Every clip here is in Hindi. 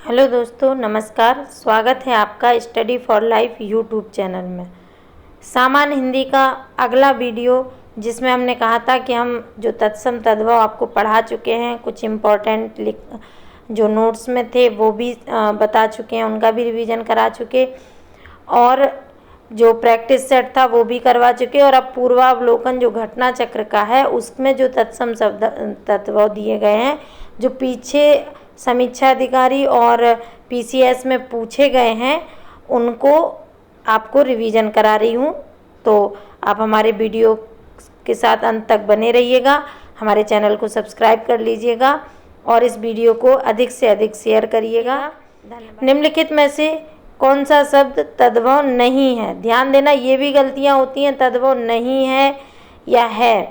हेलो दोस्तों, नमस्कार। स्वागत है आपका study for life YouTube channel में। सामान्य हिंदी का अगला वीडियो जिसमें हमने कहा था कि हम जो तत्सम तद्भव आपको पढ़ा चुके हैं, कुछ इम्पोर्टेंट जो नोट्स में थे वो भी बता चुके हैं, उनका भी रिवीजन करा चुके और जो प्रैक्टिस सेट था वो भी करवा चुके। और अब पूर्वावलोकन जो घटना चक्र का है उसमें जो तत्सम शब्द तद्भव दिए गए हैं, जो पीछे समीक्षा अधिकारी और पीसीएस में पूछे गए हैं, उनको आपको रिवीजन करा रही हूँ। तो आप हमारे वीडियो के साथ अंत तक बने रहिएगा, हमारे चैनल को सब्सक्राइब कर लीजिएगा और इस वीडियो को अधिक से अधिक शेयर करिएगा। निम्नलिखित में से कौन सा शब्द तद्भव नहीं है? ध्यान देना, ये भी गलतियाँ होती हैं, तद्भव नहीं है या है।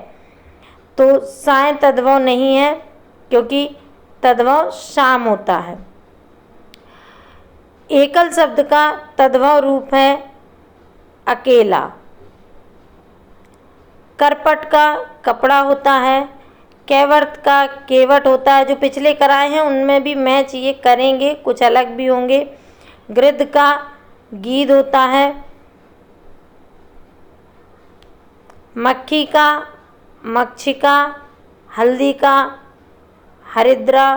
तो साय तद्भव नहीं है क्योंकि तद्भव शाम होता है। एकल शब्द का तद्भव रूप है अकेला। करपट का कपड़ा होता है। कैवर्त का केवट होता है। जो पिछले कराए हैं उनमें भी मैच ये करेंगे, कुछ अलग भी होंगे। गिद्ध का गीद होता है। मक्खी का मक्षिका, हल्दी का हरिद्रा,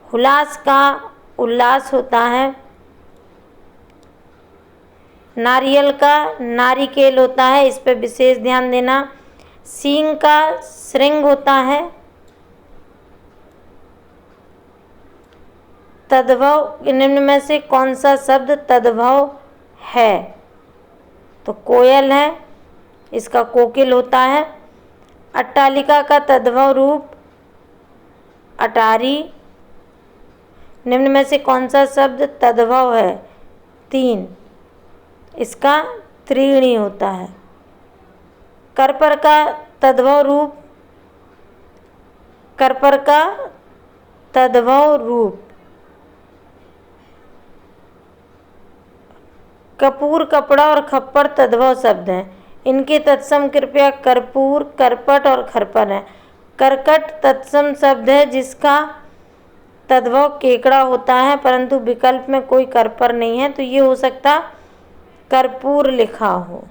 हुलास का उल्लास होता है। नारियल का नारिकेल होता है, इस पर विशेष ध्यान देना। सींग का श्रृंग होता है। तद्भव निम्न में से कौन सा शब्द तद्भव है? तो कोयल है, इसका कोकिल होता है। अट्टालिका का तद्भव रूप अटारी। निम्न में से कौन सा शब्द तद्भव है? 3, इसका त्रीणी होता है। करपर का तद्भव रूप करपर का तद्भव रूप कपूर, कपड़ा और खप्पर तद्भव शब्द हैं। इनके तत्सम कृपया कर्पूर, करपट और खरपर हैं। करकट तत्सम शब्द है जिसका तद्भव केकड़ा होता है, परंतु विकल्प में कोई करपर नहीं है, तो ये हो सकता कर्पूर लिखा हो।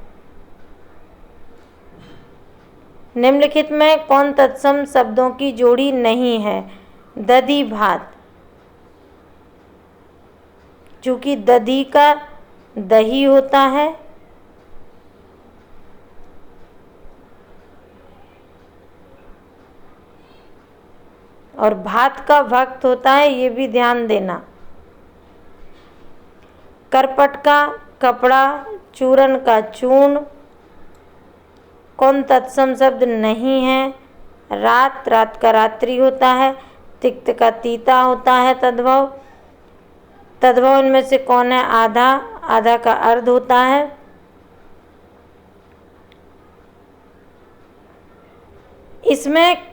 निम्नलिखित में कौन तत्सम शब्दों की जोड़ी नहीं है? दधी भात, चूंकि दधी का दही होता है। और भात का भक्त होता है, ये भी ध्यान देना। करपट का कपड़ा, चूरन का चूर्ण। कौन तत्सम शब्द नहीं है? रात, रात का रात्रि होता है। तिक्त का तीता होता है तद्भव। तद्भव इनमें से कौन है? आधा, आधा का अर्ध होता है। इसमें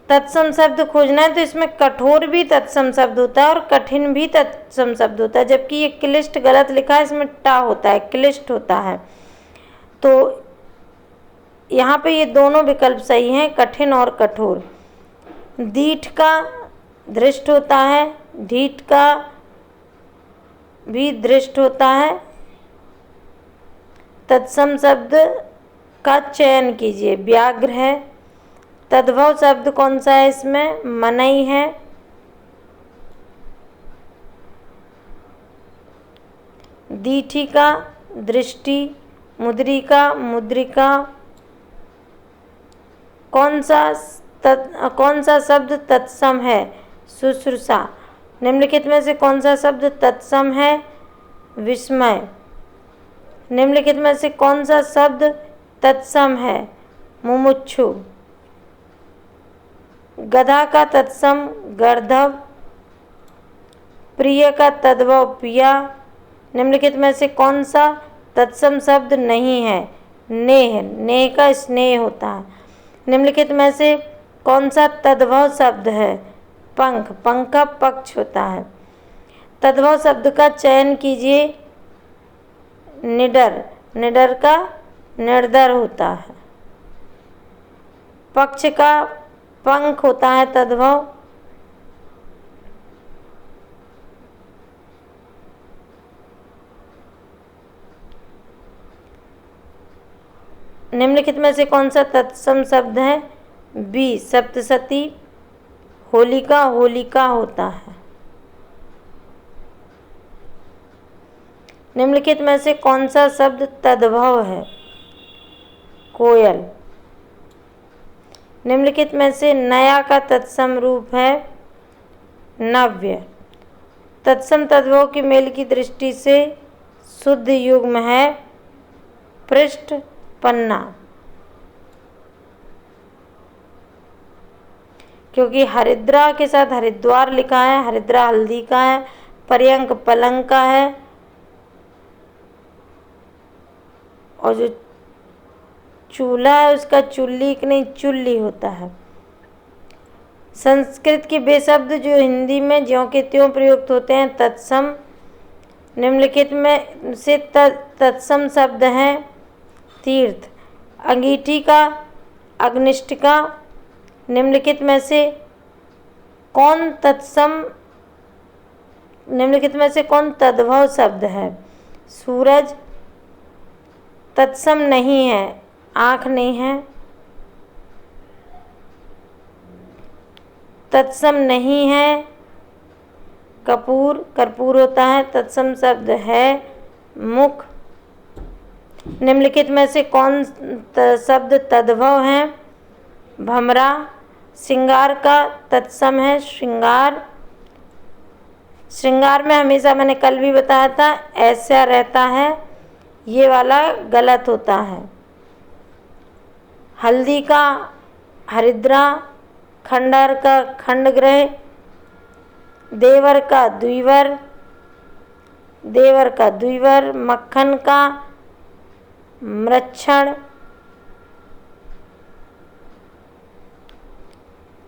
तत्सम शब्द खोजना है तो इसमें कठोर भी तत्सम शब्द होता है और कठिन भी तत्सम शब्द होता है, जबकि ये क्लिष्ट गलत लिखा है, इसमें टा होता है, क्लिष्ट होता है। तो यहाँ पे ये दोनों विकल्प सही हैं, कठिन और कठोर। दीठ का दृष्ट होता है, ढीठ का भी दृष्ट होता है। तत्सम शब्द का चयन कीजिए। व्याघ्र है। तद्भव शब्द कौन सा है इसमें? मनई है। दीठी का दृष्टि, मुद्रिका मुद्रिका। कौन सा शब्द तत्सम है? शुश्रूषा। निम्नलिखित में से कौन सा शब्द तत्सम है? विस्मय। निम्नलिखित में से कौन सा शब्द तत्सम है? मुमुक्षु। गधा का तत्सम गर्दभ। प्रिय का तद्भव पिया। निम्नलिखित में से कौन सा तत्सम शब्द नहीं है? नेह, नेह का स्नेह होता है। निम्नलिखित में से कौन सा तद्भव शब्द है? पंख, पंख का पक्ष होता है। तद्भव शब्द का चयन कीजिए। निडर, निडर का निर्दर होता है। पक्ष का पंख होता है तद्भव। निम्नलिखित में से कौन सा तत्सम शब्द है? बी सप्तशती। होलिका होलिका होता है। निम्नलिखित में से कौन सा शब्द तद्भव है? कोयल। निम्नलिखित में से नया का तत्सम रूप है? नव्य। तत्सम तद्भव की मेल की दृष्टि से शुद्ध युग्म है पृष्ठ पन्ना, क्योंकि हरिद्रा के साथ हरिद्वार लिखा है, हरिद्रा हल्दी का है, पर्यंक पलंग का है, और जो चूल्हा है उसका चुल्ली की नहीं चुल्ली होता है। संस्कृत के वे शब्द जो हिंदी में ज्यों के त्यों प्रयुक्त होते हैं तत्सम। निम्नलिखित में से तत्सम शब्द हैं तीर्थ, अंगीठी का, अग्निष्टिका। निम्नलिखित में से कौन तद्भव शब्द है? सूरज। तत्सम नहीं है, आँख नहीं है। तत्सम नहीं है कपूर, कर्पूर होता है। तत्सम शब्द है मुख। निम्नलिखित में से कौन शब्द तद्भव है? भमरा। श्रृंगार का तत्सम है श्रृंगार। श्रृंगार में हमेशा मैंने कल भी बताया था ऐसा रहता है, ये वाला गलत होता है। हल्दी का हरिद्रा, खंडहर का खंडगृह, देवर का द्विवर, मक्खन का मृच्छण।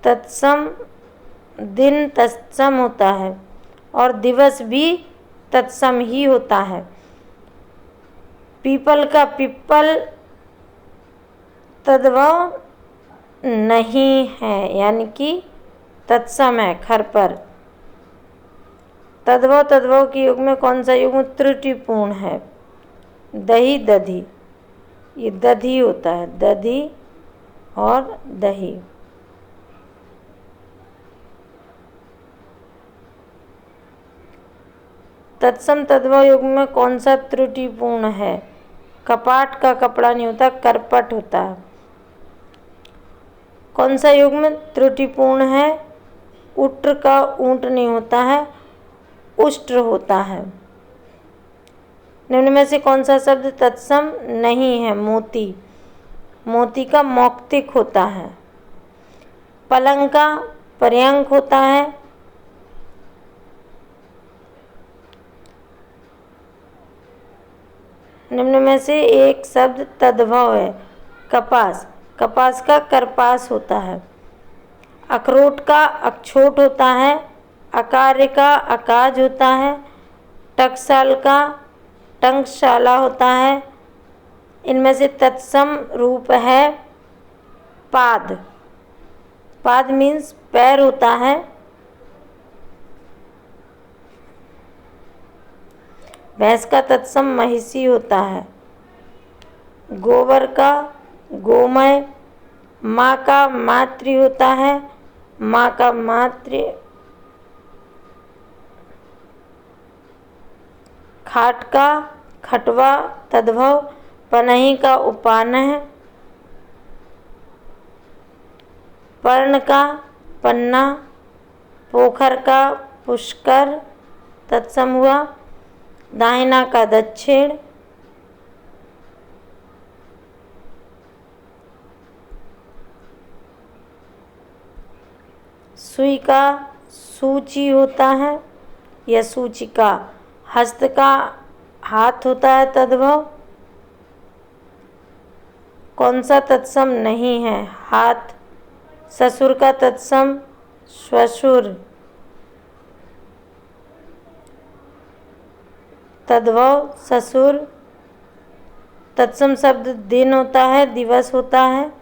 तत्सम दिन तत्सम होता है और दिवस भी तत्सम ही होता है। पीपल का पिप्पल तद्भव नहीं है, यानी कि तत्सम है खरपर। तद्भव के युग में कौन सा युग त्रुटिपूर्ण है? दही दधी, ये दधी होता है, दधी और दही। तत्सम तद्भव युग में कौन सा त्रुटिपूर्ण है? कपाट का कपड़ा नहीं होता, करपट होता है। कौन सा युग में त्रुटिपूर्ण है? उट्र का ऊंट नहीं होता है, उष्ट्र होता है। निम्न में से कौन सा शब्द तत्सम नहीं है? मोती। मोती का मौक्तिक होता है। पलंग का पर्यंक होता है। निम्न में से एक शब्द तद्भव है? कपास। कपास का करपास होता है। अखरोट का अक्षोट होता है। अकार्य का अकाज होता है। टकसाल का टंकशाला होता है। इनमें से तत्सम रूप है पाद। पाद मीन्स पैर होता है। भैंस का तत्सम महिषी होता है। गोबर का गोमय। माँ का मातृ होता है। माँ का मातृ। खाट का खटवा तद्भव। पनही का उपानह। पर्ण का पन्ना। पोखर का पुष्कर तत्सम हुआ। दाहिना का दक्षिण। सुई का सूची होता है या सूचिका। हस्त का हाथ होता है तद्भव। कौन सा तत्सम नहीं है? हाथ। ससुर का तत्सम श्वशुर तद्भव ससुर। तत्सम शब्द दिन होता है, दिवस होता है।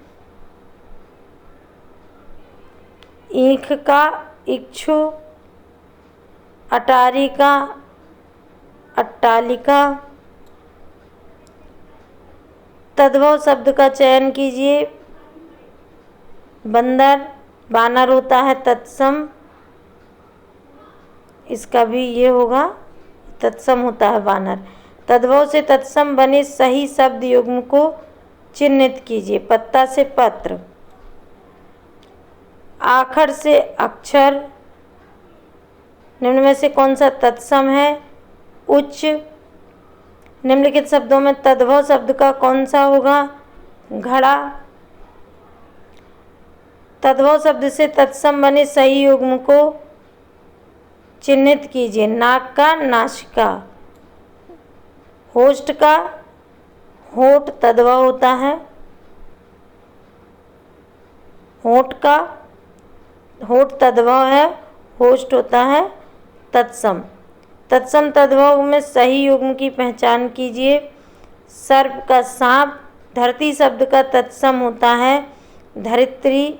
ईख का इक्षु। अटारी का अट्टालिका। तद्भव शब्द का चयन कीजिए। बंदर, बानर होता है तत्सम, इसका भी ये होगा, तत्सम होता है बानर। तद्भव से तत्सम बने सही शब्द युग्म को चिन्हित कीजिए। पत्ता से पत्र, आखर से अक्षर, निम्न में से कौन सा तत्सम है? उच्च। निम्नलिखित शब्दों में तद्भव शब्द का कौन सा होगा? घड़ा। तद्भव शब्द से तत्सम बने सही युग्म को चिन्हित कीजिए। नाक का नासिका, होस्ट का होठ तद्भव होता है, होठ का होठ तद्भव है, होस्ट होता है तत्सम। तत्सम तद्भव में सही युग्म की पहचान कीजिए। सर्प का सांप, धरती शब्द का तत्सम होता है धरित्री।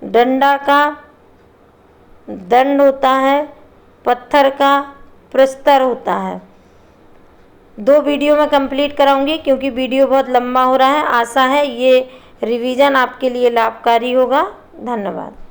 डंडा का दंड होता है, पत्थर का प्रस्तर होता है। 2 वीडियो में कंप्लीट कराऊंगी क्योंकि वीडियो बहुत लंबा हो रहा है। आशा है ये रिवीजन आपके लिए लाभकारी होगा। धन्यवाद।